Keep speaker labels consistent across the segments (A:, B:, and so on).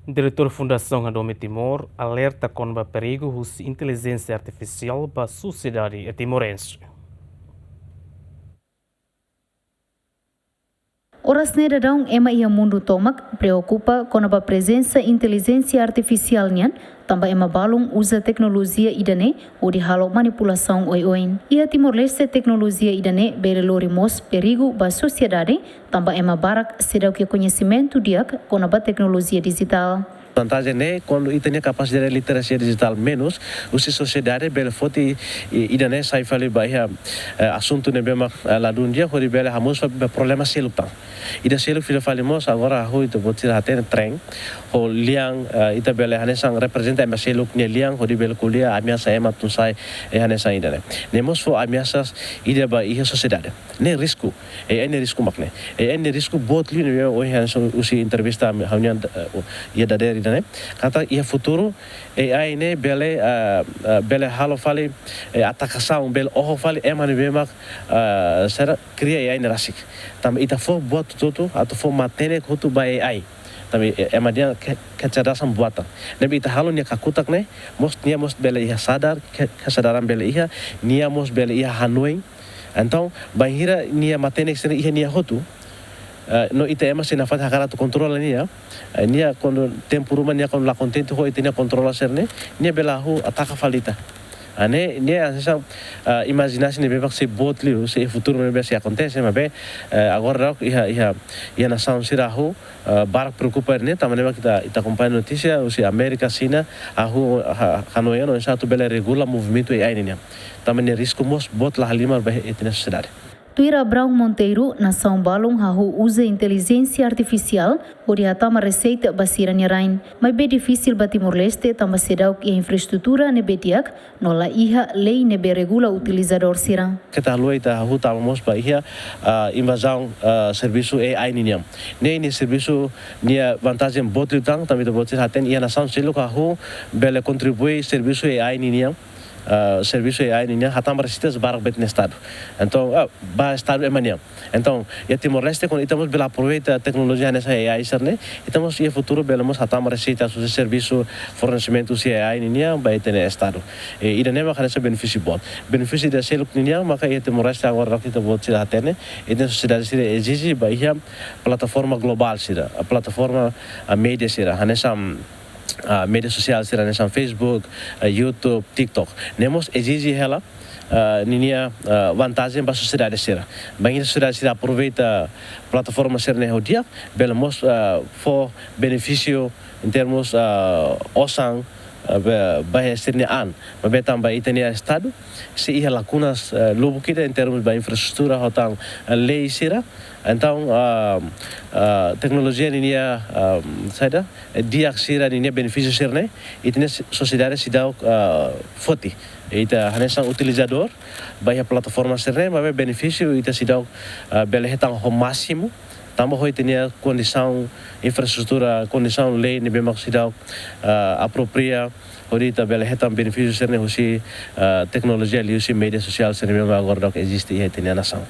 A: Diretor Fundação Adome Timor alerta contra o perigo da inteligência artificial para a sociedade timorense.
B: Oras nedadão ema ia mundo tomak preocupa com a presença inteligência artificial nian, também ema balung usa tecnologia idane ou de halo manipulação oi-oin. Ia Timor-Leste tecnologia idane berelorimos perigo ba sociedade, também ema barak sedau que conhecimento diak com a tecnologia digital.
C: Vantagem é quando tem capacidade de literacia digital menos, a sociedade bela foto e daí sai falar bahia assunto ne bema lá do dia quando bela hamos problema selupang. E da selu fila falamos agora ho itu botir até trem ho liang ita bela hanesang representa a seluk ne liang ho di bela kuliah amia saya matun sai hanesang ida ne. Nemos fo amia sas ida ba ia sociedade. Ne risco ne risco makne. Ne risco bot li ne o hanesang usi entrevista hanya ia daderi kata ia futuro AI ne bele halo fali atakação bele oho fali emani bemak sera cria AI ne rasik tam ita fo buat tutu atau fo matene kutu ba AI tapi emadia kecerdasan buatan nabi ita halo nia kakutak ne nia mos bele ia sadar kesadaran bele ia nia mos bele ia hanoi então bahira nia matene sene ia nia hotu no ita ema sina fat hakara tu controla nia nia quando tempo ruma nia quando la contente ho ita nia controla serne nia bela hu ataka falita ane nia essa imaginação ne bebak se botli se futuro me se acontece mas bem agora ia nação sirahu barak preocupa ne tamane kita acompanha notícia o se América China ahu hanoiano satu bela regula movimento AI nia tamane risco mos bot la halima be etna sociedade.
B: Tuira Abrão Monteiro, na São Balong, usa inteligência artificial, onde a tama receita basira nerain. Mas bem difícil para Timor-Leste, tama sedau que a infraestrutura nebediak, no la iha lei nebe regula utilizador sira.
C: Kita luai ta hu tama mos ba iha invasão serviço AI niam. Ne serviço nia vantagem botli tang, também botir haten ia nação selo ka hu bele contribui serviço AI niam. Serviço AI ninya hatam resistas barak bet no estado. Então, ba estado é manhã. Então, e Timor-Leste quando estamos bela aproveita a tecnologia nessa AI serne, estamos e futuro belamos hatam resistas o serviço fornecimento AI ninya ba ter estado. E ida nema kana benefício bom. Benefício da selo ninya maka e Timor-Leste agora kita buat sira hatene, e da sociedade sira exige ba ia plataforma global sira, a plataforma a mídia sira, hanesa media social sira nessa Facebook, YouTube, TikTok. Nemos exige ela ninia vantagem para a sociedade sira. Bem a sociedade sira aproveita plataforma sira ne hodia, belamos for benefício em termos osang bahaya sirne an, mas também itenia estado se ia lacunas lobo kita em termos da infraestrutura hotang lei sira. Então tecnologia ninia saida diak sira ninia benefício sirne itenia sociedade se dá foti ita hanesang utilizador bahaya plataforma sirne mas benefício ita se dá belehetang ho máximo. Também hoje tinha condição infraestrutura, condição lei ne bemak sidau apropria horita bela hetam benefício serne hosi tecnologia li hosi media social serne bemak agora que existe e tinha nação.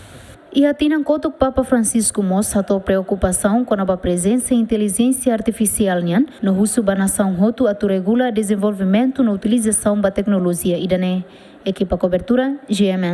B: E a Tinan Kotuk Papa Francisco Mos hatou preocupação com a presença e inteligência artificial no uso da nação hotu a regula desenvolvimento na utilização da tecnologia idane. Equipa cobertura GMN.